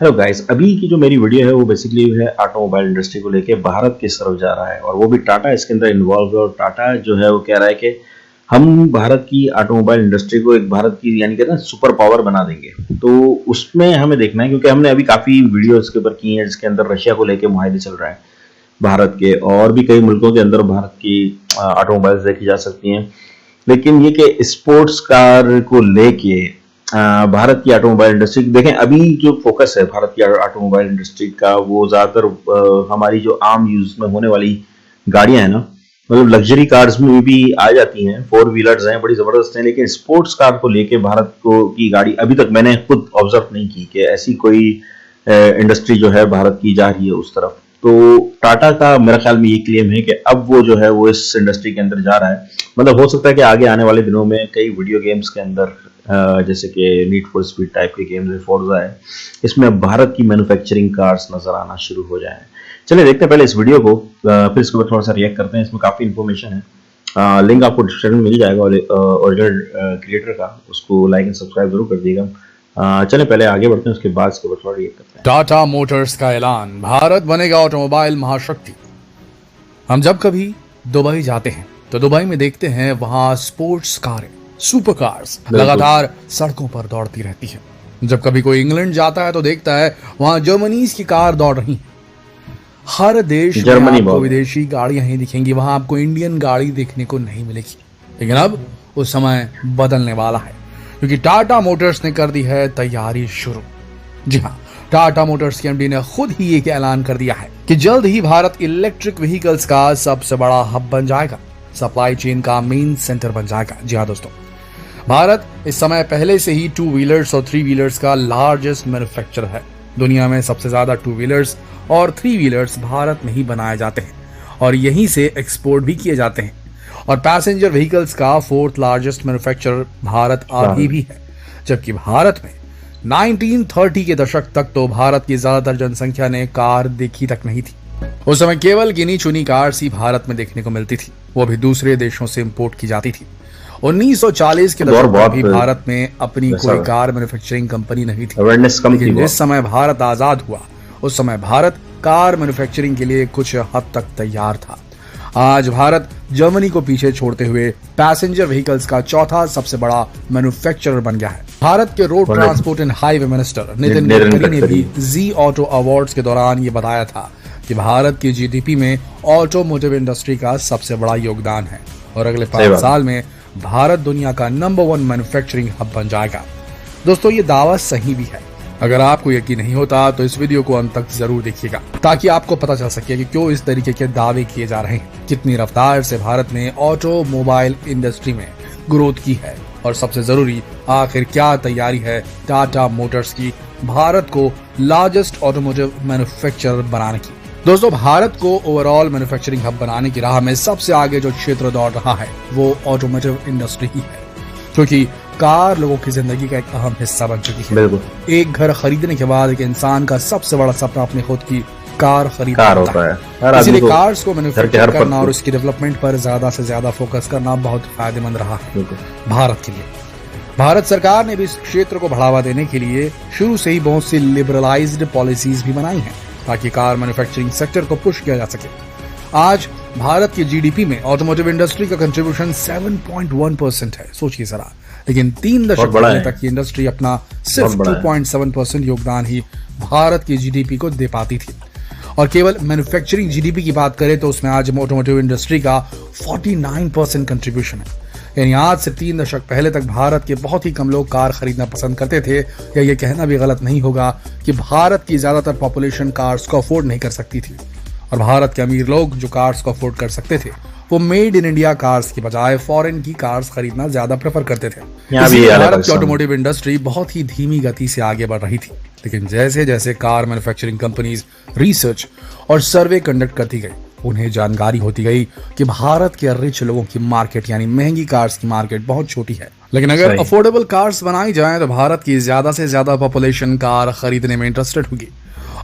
Hello guys, अभी की जो मेरी वीडियो है वो बेसिकली है ऑटोमोबाइल इंडस्ट्री को लेके भारत किस तरफ जा रहा है और वो भी टाटा इसके अंदर इन्वॉल्व है। और टाटा जो है वो कह रहा है कि हम भारत की ऑटोमोबाइल इंडस्ट्री को एक भारत की यानी कि ना सुपर पावर बना देंगे। तो उसमें हमें देखना है क्योंकि हमने अभी काफ़ी वीडियो इसके ऊपर की हैं जिसके अंदर रशिया को लेके मुहायदे चल रहा है भारत के, और भी कई मुल्कों के अंदर भारत की ऑटोमोबाइल्स देखी जा सकती हैं। लेकिन ये कि स्पोर्ट्स कार को लेके भारत की ऑटोमोबाइल इंडस्ट्री देखें, अभी जो फोकस है भारत की ऑटोमोबाइल इंडस्ट्री का वो ज्यादातर हमारी जो आम यूज में होने वाली गाड़ियां हैं ना, मतलब लग्जरी कार्स में भी आ जाती हैं, फोर व्हीलर्स हैं, बड़ी जबरदस्त हैं, लेकिन स्पोर्ट्स कार को लेके भारत को की गाड़ी अभी तक मैंने खुद ऑब्जर्व नहीं की कि ऐसी कोई इंडस्ट्री जो है भारत की जा रही है उस तरफ। तो टाटा का मेरा ख्याल में ये क्लेम है कि अब वो जो है वो इस इंडस्ट्री के अंदर जा रहा है। मतलब हो सकता है कि आगे आने वाले दिनों में कई वीडियो गेम्स के अंदर जैसे कि नीड फॉर स्पीड टाइप के गेम्स है, फोर्जा है, इसमें अब भारत की मैन्युफैक्चरिंग कार्स नजर आना शुरू हो जाए। चलिए देखते हैं पहले इस वीडियो को, फिर इसके ऊपर थोड़ा सा रिएक्ट करते हैं। इसमें काफ़ी इन्फॉर्मेशन है, लिंक आपको डिस्क्रिप्शन में मिल जाएगा ओरिजिनल क्रिएटर का, उसको लाइक एंड सब्सक्राइब जरूर कर दिएगा। चले पहले आगे बढ़ते हैं, उसके बाद इसके ऊपर थोड़ा रिएक्ट करते हैं। टाटा मोटर्स का ऐलान, भारत बनेगा ऑटोमोबाइल महाशक्ति। हम जब कभी दुबई जाते हैं तो दुबई में देखते हैं वहां स्पोर्ट्स कारें, सुपर कार्स लगातार सड़कों पर दौड़ती रहती है। जब कभी कोई इंग्लैंड जाता है तो देखता है वहां जर्मनीज की कार दौड़ रही है। हर देश में आपको विदेशी गाड़ियां ही दिखेंगी, वहां आपको इंडियन गाड़ी देखने को नहीं मिलेगी। लेकिन अब उस समय बदलने वाला है क्योंकि टाटा मोटर्स ने कर दी है तैयारी शुरू। जी हाँ, टाटा मोटर्स के एमडी ने खुद ही एक ऐलान कर दिया है कि जल्द ही भारत इलेक्ट्रिक व्हीकल्स का सबसे बड़ा हब बन जाएगा, सप्लाई चेन का मेन सेंटर बन जाएगा। जी हाँ दोस्तों, भारत इस समय पहले से ही 2 व्हीलर्स और 3 व्हीलर्स का लार्जेस्ट मैन्युफैक्चरर है। दुनिया में सबसे ज्यादा 2 व्हीलर्स और 3 व्हीलर्स भारत में ही बनाए जाते हैं और यहीं से एक्सपोर्ट भी किए जाते हैं। और पैसेंजर व्हीकल्स का 4th लार्जेस्ट मैन्युफैक्चरर भारत अभी भी है, जबकि भारत में 1930 के दशक तक तो भारत की ज्यादातर जनसंख्या ने कार देखी तक नहीं थी। उस समय केवल गिनी चुनी कार्स ही भारत में देखने को मिलती थी, वो भी दूसरे देशों से इंपोर्ट की जाती थी। 1940 के दशक में भी भारत में अपनी कोई कार मैन्युफैक्चरिंग कंपनी नहीं थी। लेकिन जिस समय भारत आजाद हुआ उस समय भारत कार मैन्युफैक्चरिंग के लिए कुछ हद तक तैयार था। आज भारत जर्मनी को पीछे छोड़ते हुए पैसेंजर व्हीकल्स का 4था सबसे बड़ा मैन्युफैक्चरर बन गया है। भारत के road transport and highway minister Nitin Gadkari ने भी जी ऑटो अवार्ड्स के दौरान ये बताया था कि भारत की जीडीपी में ऑटोमोटिव इंडस्ट्री का सबसे बड़ा योगदान है और अगले 5 साल में भारत दुनिया का नंबर 1 मैन्युफैक्चरिंग हब बन जाएगा। दोस्तों, ये दावा सही भी है। अगर आपको यकीन नहीं होता तो इस वीडियो को अंत तक जरूर देखिएगा ताकि आपको पता चल सके कि क्यों इस तरीके के दावे किए जा रहे हैं, कितनी रफ्तार से भारत ने ऑटोमोबाइल इंडस्ट्री में ग्रोथ की है और सबसे जरूरी आखिर क्या तैयारी है टाटा मोटर्स की भारत को लार्जेस्ट ऑटोमोटिव मैन्युफैक्चरर बनाने की। दोस्तों, भारत को ओवरऑल मैन्युफैक्चरिंग हब बनाने की राह में सबसे आगे जो क्षेत्र दौड़ रहा है वो ऑटोमोटिव इंडस्ट्री ही है, क्योंकि कार लोगों की जिंदगी का एक अहम हिस्सा बन चुकी है। एक घर खरीदने के बाद एक इंसान का सबसे बड़ा सपना अपनी खुद की कार खरीदना होता है। इसलिए कार्स को मैन्युफैक्चर करना और उसकी डेवलपमेंट पर ज्यादा से ज्यादा फोकस करना बहुत फायदेमंद रहा है भारत के लिए। भारत सरकार ने भी इस क्षेत्र को बढ़ावा देने के लिए शुरू से ही बहुत सी लिबरलाइज्ड पॉलिसीज भी बनाई हैं ताकि कार मैन्युफैक्चरिंग सेक्टर को पुश किया जा सके। आज भारत की जीडीपी में ऑटोमोटिव इंडस्ट्री का कंट्रीब्यूशन 7.1% है, सोचिए जरा। लेकिन 3 दशक पहले तक ये इंडस्ट्री अपना सिर्फ 2.7% योगदान ही भारत की जीडीपी को दे पाती थी। और केवल मैन्युफैक्चरिंग जीडीपी की बात करें तो उसमें आज ऑटोमोटिव इंडस्ट्री का 49% कंट्रीब्यूशन है। यानी आज से 3 दशक पहले तक भारत के बहुत ही कम लोग कार खरीदना पसंद करते थे, या ये कहना भी गलत नहीं होगा कि भारत की ज्यादातर पॉपुलेशन कार्स को अफोर्ड नहीं कर सकती थी। और भारत के अमीर लोग जो कार्स को अफोर्ड कर सकते थे वो मेड इन इंडिया कार्स की बजाय फॉरेन की कार्स खरीदना ज्यादा प्रेफर करते थे। भारत की ऑटोमोटिव इंडस्ट्री बहुत ही धीमी गति से आगे बढ़ रही थी, लेकिन जैसे जैसे कार मैन्युफैक्चरिंग कंपनीज रिसर्च और सर्वे कंडक्ट करती गई, उन्हें जानकारी होती गई कि भारत के रिच लोगों की मार्केट यानी महंगी कार्स की मार्केट बहुत छोटी है। लेकिन अगर अफोर्डेबल कार्स बनाई जाए तो भारत की ज्यादा से ज्यादा पॉपुलेशन कार खरीदने में इंटरेस्टेड होगी।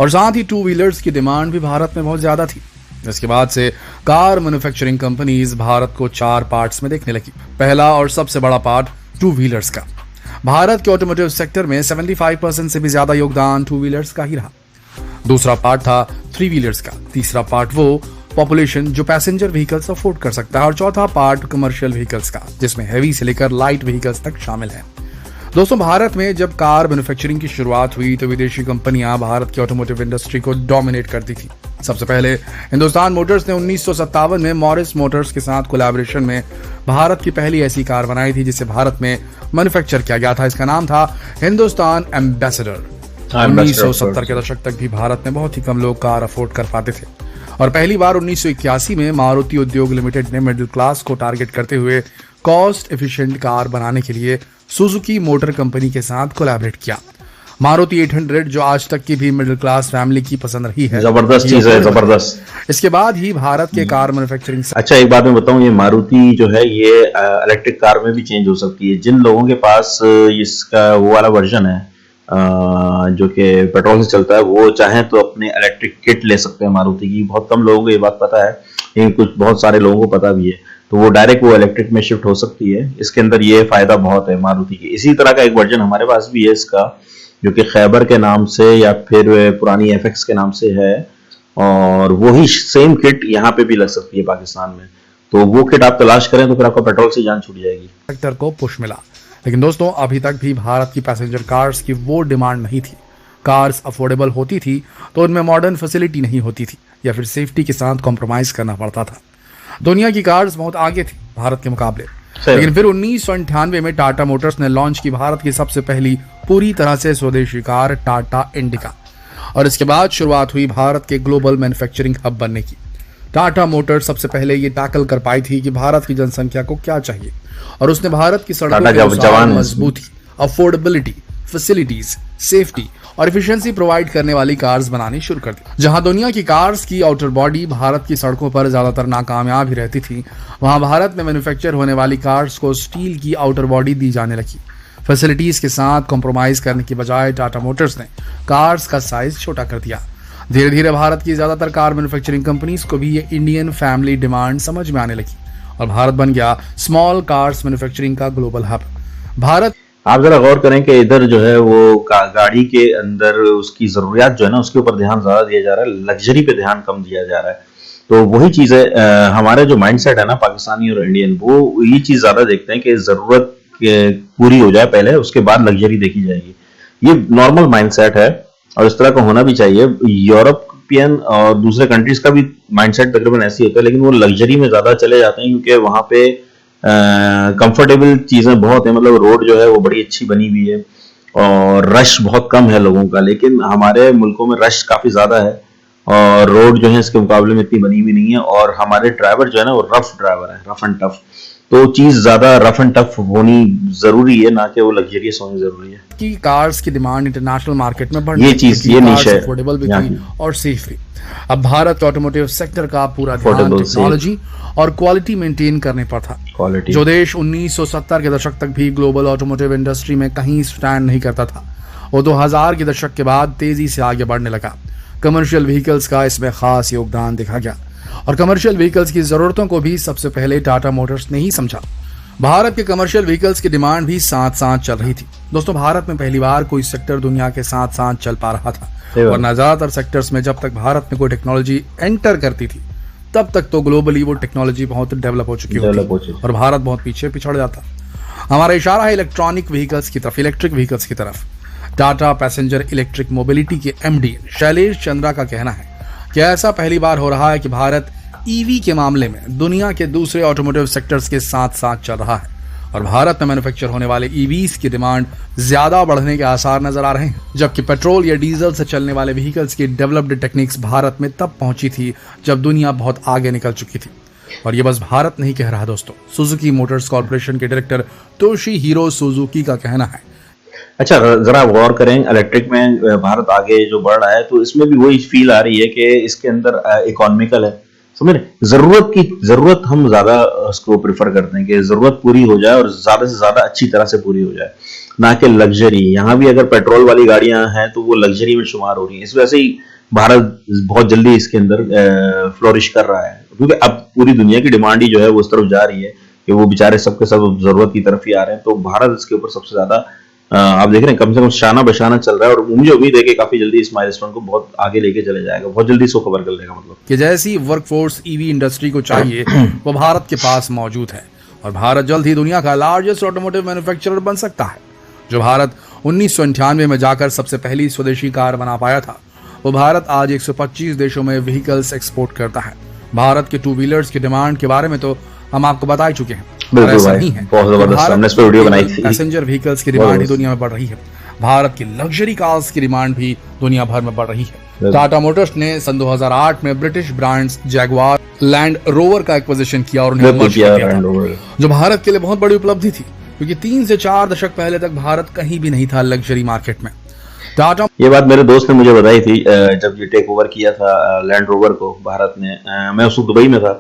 और साथ ही 2 व्हीलर्स की डिमांड भी भारत में बहुत ज्यादा थी। इसके बाद से कार मैन्युफैक्चरिंग कंपनीज भारत को 4 पार्ट्स में देखने लगी। पहला और सबसे बड़ा पार्ट 2 व्हीलर्स का। भारत के ऑटोमोटिव सेक्टर में 75% से भी ज्यादा योगदान टू व्हीलर्स का ही रहा। दूसरा पार्ट था थ्री व्हीलर्स का। तीसरा पार्ट वो पॉपुलेशन जो पैसेंजर व्हीकल्स अफोर्ड कर सकता है, और चौथा पार्ट कमर्शियल व्हीकल्स का, जिसमें हैवी से लेकर लाइट व्हीकल्स तक शामिल है। दोस्तों, भारत में जब कार मैन्युफैक्चरिंग की शुरुआत हुई तो विदेशी कंपनियां भारत की ऑटोमोटिव इंडस्ट्री को डोमिनेट करती थी। सबसे पहले हिंदुस्तान मोटर्स ने 1957 में मॉरिस मोटर्स के साथ कोलैबोरेशन में भारत की पहली ऐसी कार बनाई थी जिसे भारत में मैन्युफैक्चर किया गया था। इसका नाम था हिंदुस्तान एम्बेसडर। 1970 के दशक तक भी भारत में बहुत ही कम लोग कार अफोर्ड कर पाते थे, और पहली बार 1981 में मारुति उद्योग लिमिटेड ने मिडिल क्लास को टारगेट करते हुए कॉस्ट एफिशिएंट कार बनाने के लिए सुजुकी मोटर कंपनी के साथ कोलैबोरेट किया। मारुति 800 जो आज तक की भी मिडिल क्लास फैमिली की पसंद रही है, जबरदस्त चीज है, जबरदस्त। इसके बाद ही भारत के कार मैन्युफैक्चरिंग। अच्छा, एक बात मैं बताऊं, ये मारुति जो है ये इलेक्ट्रिक कार में भी चेंज हो सकती है। जिन लोगों के पास इसका वो वाला वर्जन है जो कि पेट्रोल से चलता है, वो चाहें तो अपने इलेक्ट्रिक किट ले सकते हैं मारुति की। बहुत कम लोगों को ये बात पता है, लेकिन कुछ बहुत सारे लोगों को पता भी है, तो वो डायरेक्ट वो इलेक्ट्रिक में शिफ्ट हो सकती है। इसके अंदर ये फायदा बहुत है मारुति की। इसी तरह का एक वर्जन हमारे पास भी है इसका, जो कि खैबर के नाम से या फिर पुरानी एफएक्स के नाम से है, और वही सेम किट यहाँ पे भी लग सकती है पाकिस्तान में। तो वो किट आप तलाश करें तो फिर आपको पेट्रोल से जान छूट जाएगी। सेक्टर को पुश मिला, लेकिन दोस्तों अभी तक भी भारत की पैसेंजर कार्स की वो डिमांड नहीं थी। कार्स अफोर्डेबल होती थी तो उनमें मॉडर्न फैसिलिटी नहीं होती थी, या फिर सेफ्टी के साथ कॉम्प्रोमाइज करना पड़ता था। दुनिया की कार्स बहुत आगे थी भारत के मुकाबले, लेकिन फिर 1998 में टाटा मोटर्स ने लॉन्च की भारत की सबसे पहली पूरी तरह से स्वदेशी कार टाटा इंडिका, और इसके बाद शुरुआत हुई भारत के ग्लोबल मैन्युफैक्चरिंग हब बनने की। टाटा मोटर्स सबसे पहले ये टैकल कर पाई थी कि भारत की जनसंख्या को क्या चाहिए, और उसने भारत की सड़कों के अनुसार मजबूती, अफोर्डेबिलिटी, फैसिलिटीज, सेफ्टी और एफिशिएंसी प्रोवाइड करने वाली कार्स बनानी शुरू कर दी। जहां दुनिया की कार्स की आउटर बॉडी भारत की सड़कों पर ज्यादातर नाकामयाब ही रहती थी, वहां भारत में मैन्युफैक्चर होने वाली कार्स को स्टील की आउटर बॉडी दी जाने लगी। फैसिलिटीज के साथ कॉम्प्रोमाइज करने की बजाय टाटा मोटर्स ने कार्स का साइज छोटा कर दिया। धीरे धीरे भारत की ज्यादातर कार मैन्युफैक्चरिंग कंपनीज को भी ये इंडियन फैमिली डिमांड समझ में आने लगी, और भारत बन गया स्मॉल कार्स मैन्युफैक्चरिंग का ग्लोबल हब। भारत, आप जरा गौर करें कि इधर जो है वो गाड़ी के अंदर उसकी जरूरियात जो है ना, उसके ऊपर ध्यान ज्यादा दिया जा रहा है, लग्जरी पे ध्यान कम दिया जा रहा है। तो वही चीज है, हमारा जो माइंडसेट है ना पाकिस्तानी और इंडियन, वो ये चीज ज्यादा देखते हैं कि जरूरत पूरी हो जाए पहले, उसके बाद लग्जरी देखी जाएगी। ये नॉर्मल माइंडसेट है और इस तरह का होना भी चाहिए। यूरोपियन और दूसरे कंट्रीज का भी माइंडसेट तकरीबन ऐसी होता है, लेकिन वो लग्जरी में ज्यादा चले जाते हैं क्योंकि वहां पे कंफर्टेबल चीजें बहुत है। मतलब रोड जो है वो बड़ी अच्छी बनी हुई है और रश बहुत कम है लोगों का, लेकिन हमारे मुल्कों में रश काफी ज्यादा है और रोड जो है इसके मुकाबले में इतनी बनी हुई नहीं है, और हमारे ड्राइवर जो है ना वो रफ ड्राइवर है, रफ एंड टफ। तो चीज ज्यादा रफ एंड टफ होनी जरूरी है, ना कि वो लग्जरियस होनी जरूरी है। कि कार्स की डिमांड इंटरनेशनल मार्केट में बढ़, ये चीज, ये निश है, अफोर्डेबल भी थी और सेफ भी। अब भारत ऑटोमोटिव सेक्टर का पूरा ध्यान टेक्नोलॉजी और क्वालिटी मेंटेन करने पर था। जो देश 1970 के दशक तक भी ग्लोबल ऑटोमोटिव इंडस्ट्री में कहीं स्टैंड नहीं करता था, वो 2000 के दशक के बाद तेजी से आगे बढ़ने लगा। कमर्शियल व्हीकल्स का इसमें खास योगदान देखा गया, और कमर्शियल व्हीकल्स की जरूरतों को भी सबसे पहले टाटा मोटर्स ने ही समझा। भारत के कमर्शियल व्हीकल्स की डिमांड भी साथ साथ चल रही थी। दोस्तों, भारत में पहली बार कोई सेक्टर दुनिया के साथ साथ चल पा रहा था, वरना ज्यादातर सेक्टर्स में जब तक भारत में कोई टेक्नोलॉजी एंटर करती थी तब तक तो ग्लोबली वो टेक्नोलॉजी बहुत डेवलप हो चुकी होती और भारत बहुत पीछे पिछड़ जाता। हमारा इशारा है इलेक्ट्रॉनिक व्हीकल्स की तरफ, इलेक्ट्रिक व्हीकल्स की तरफ। टाटा पैसेंजर इलेक्ट्रिक मोबिलिटी के एमडी शैलेश चंद्रा का कहना है कि ऐसा पहली बार हो रहा है कि भारत ईवी के मामले में दुनिया के दूसरे ऑटोमोटिव सेक्टर्स के साथ साथ चल रहा है, और भारत में मैन्युफैक्चर होने वाले ईवीज की डिमांड ज्यादा बढ़ने के आसार नजर आ रहे हैं, जबकि पेट्रोल या डीजल से चलने वाले व्हीकल्स की डेवलप्ड टेक्निक्स भारत में तब पहुंची थी जब दुनिया बहुत आगे निकल चुकी थी। और ये बस भारत नहीं कह रहा दोस्तों, सुजुकी मोटर्स कॉर्पोरेशन के डायरेक्टर तोशीहिरो सुजुकी का कहना है। अच्छा, जरा गौर करें, इलेक्ट्रिक में भारत आगे जो बढ़ रहा है तो इसमें भी वही फील आ रही है कि इसके अंदर इकोनॉमिकल है। समझ रहे, जरूरत हम ज्यादा उसको प्रेफर करते हैं कि जरूरत पूरी हो जाए और ज्यादा से ज्यादा अच्छी तरह से पूरी हो जाए, ना कि लग्जरी। यहाँ भी अगर पेट्रोल वाली गाड़ियां हैं तो वो लग्जरी में शुमार हो रही है। इस वजह से ही भारत बहुत जल्दी इसके अंदर फ्लोरिश कर रहा है, क्योंकि अब पूरी दुनिया की डिमांड ही जो है वो उस तरफ जा रही है कि वो बेचारे सबके सब जरूरत की तरफ ही आ रहे हैं। तो भारत इसके ऊपर सबसे ज्यादा आप देख रहे हैं कम से कम शाना बशाना चल रहा है, और मुझे उम्मीद है कि काफी जल्दी इस माइलस्टोन को बहुत आगे लेके चले जाएगा, बहुत जल्दी इसको कवर कर लेगा। मतलब कि जैसी वर्कफोर्स ईवी इंडस्ट्री को चाहिए वो भारत के पास मौजूद है, और भारत जल्द ही दुनिया का लार्जेस्ट ऑटोमोटिव मैन्युफैक्चरर बन सकता है। जो भारत 1998 में जाकर सबसे पहली स्वदेशी कार बना पाया था, वो भारत आज 125 देशों में व्हीकल्स एक्सपोर्ट करता है। भारत के टू व्हीलर्स की डिमांड के बारे में तो हम आपको बता ही चुके हैं, और ऐसा नहीं है, बहुत जबरदस्त, हमने इस पे वीडियो बनाई थी। पैसेंजर व्हीकल्स की डिमांड ही दुनिया में बढ़ रही है। भारत की लग्जरी कार्स की डिमांड भी दुनिया भर में बढ़ रही है। टाटा मोटर्स ने सन 2008 में British brands Jaguar, land rover का एक्विजिशन किया और उन्हें मर्ज कर दिया था, जो भारत के लिए बहुत बड़ी उपलब्धि थी, क्योंकि 3 से 4 दशक पहले तक भारत कहीं भी नहीं था लग्जरी मार्केट में। टाटा, ये बात मेरे दोस्त ने मुझे बताई थी जब ये टेक ओवर किया था लैंड रोवर को भारत ने। मैं उस वक्त दुबई में था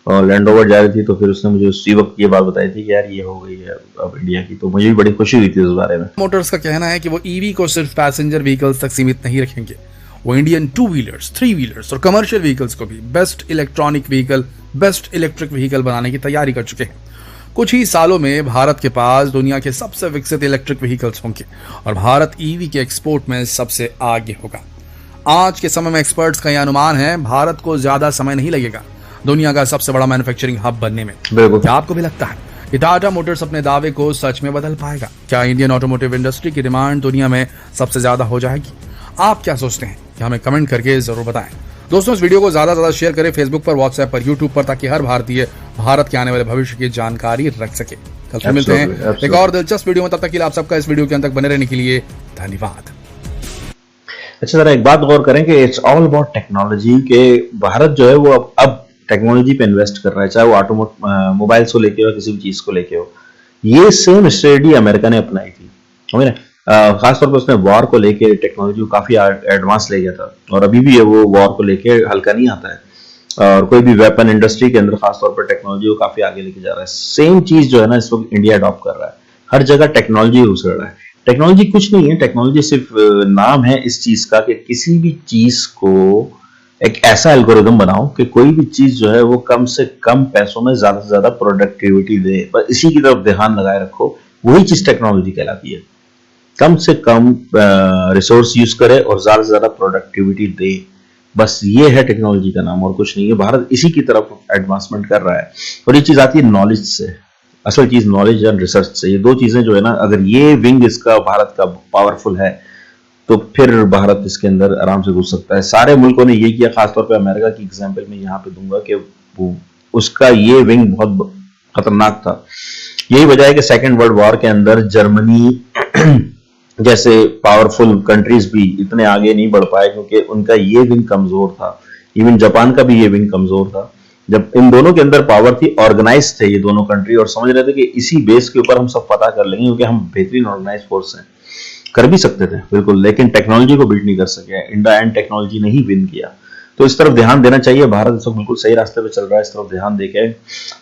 और लैंड रोवर जा रही थी, तो फिर उसने मुझे उसी वक्त ये बात बताई थी कि यार ये हो गई है अब इंडिया की, तो मुझे भी बड़ी खुशी हुई थी इस बारे में। मोटर्स का कहना है कि वो ईवी को सिर्फ पैसेंजर व्हीकल्स तक सीमित नहीं रखेंगे, वो इंडियन 2 व्हीलर्स, 3 व्हीलर्स और कमर्शियल व्हीकल्स को भी best electronic vehicle, best electric vehicle बनाने की तैयारी कर चुके हैं। कुछ ही सालों में भारत के पास दुनिया के सबसे विकसित इलेक्ट्रिक व्हीकल्स होंगे और भारत ईवी के एक्सपोर्ट में सबसे आगे होगा। आज के समय में एक्सपर्ट्स का यह अनुमान है भारत को ज्यादा समय नहीं लगेगा दुनिया का सबसे बड़ा मैन्युफैक्चरिंग हब बनने में। क्या आपको भी लगता है कि टाटा मोटर्स अपने दावे को सच में बदल पाएगा? क्या इंडियन ऑटोमोटिव इंडस्ट्री की डिमांड दुनिया में सबसे ज्यादा हो जाएगी? आप क्या सोचते हैं कि हमें कमेंट करके जरूर बताएं। दोस्तों, इस वीडियो को ज्यादा से ज्यादा शेयर करें फेसबुक पर, व्हाट्सएप पर, यूट्यूब पर, ताकि हर भारतीय भारत के आने वाले भविष्य की जानकारी रख सके। कल फिर मिलते हैं एक और दिलचस्प वीडियो में, तब तक के लिए आप सबका इस वीडियो के अंत तक बने रहने के लिए धन्यवाद। अच्छा, जरा एक बात गौर करें कि इट्स ऑल अबाउट टेक्नोलॉजी के भारत जो है वो अब टेक्नोलॉजी पे इन्वेस्ट कर रहा है, चाहे वो मोबाइल्स को लेके हो, किसी भी चीज को लेके हो। ये सेम स्ट्रेटजी अमेरिका ने अपनाई थी, समझ रहे? खासतौर पर उसने वॉर को लेके टेक्नोलॉजी को काफी एडवांस ले गया था, और अभी भी वो वॉर को लेके हल्का नहीं आता है, और कोई भी वेपन इंडस्ट्री के अंदर खासतौर पर टेक्नोलॉजी को काफी आगे लेके जा रहा है। सेम चीज जो है ना इस वक्त इंडिया अडॉप्ट कर रहा है, हर जगह टेक्नोलॉजी घुस रहा है। टेक्नोलॉजी कुछ नहीं है, टेक्नोलॉजी सिर्फ नाम है इस चीज का कि किसी भी चीज को एक ऐसा एल्गोरिदम बनाओ कि कोई भी चीज जो है वो कम से कम पैसों में ज्यादा से ज्यादा प्रोडक्टिविटी दे, बस इसी की तरफ ध्यान लगाए रखो, वही चीज टेक्नोलॉजी कहलाती है। कम से कम रिसोर्स यूज करे और ज्यादा से ज्यादा प्रोडक्टिविटी दे, बस ये है टेक्नोलॉजी का नाम और कुछ नहीं है। भारत इसी की तरफ एडवांसमेंट कर रहा है, और ये चीज आती है नॉलेज से। असल चीज नॉलेज एंड रिसर्च से, ये दो चीजें जो है ना, अगर ये विंग इसका भारत का पावरफुल है तो फिर भारत इसके अंदर आराम से घुस सकता है। सारे मुल्कों ने ये किया, खासतौर पे अमेरिका की एग्जांपल में यहाँ पे दूंगा कि वो उसका ये विंग बहुत खतरनाक था। यही वजह है कि सेकेंड वर्ल्ड वॉर के अंदर जर्मनी जैसे पावरफुल कंट्रीज भी इतने आगे नहीं बढ़ पाए, क्योंकि उनका ये विंग कमजोर था। इवन जापान का भी ये विंग कमजोर था। जब इन दोनों के अंदर पावर थी, ऑर्गेनाइज थे ये दोनों कंट्री, और समझ रहे थे कि इसी बेस के ऊपर हम सब पता कर लेंगे, क्योंकि हम बेहतरीन ऑर्गेनाइज फोर्स हैं। कर भी सकते थे बिल्कुल, लेकिन टेक्नोलॉजी को बीट नहीं कर सके। इंडिया एंड टेक्नोलॉजी ने ही विन किया, तो इस तरफ ध्यान देना चाहिए। भारत इस वक्त बिल्कुल सही रास्ते पे चल रहा है, इस तरफ ध्यान देके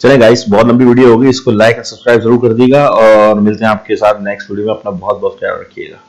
चले। गाइस, बहुत लंबी वीडियो होगी, इसको लाइक और सब्सक्राइब जरूर कर दीजिएगा, और मिलते हैं आपके साथ नेक्स्ट वीडियो में। अपना बहुत बहुत ख्याल रखिएगा।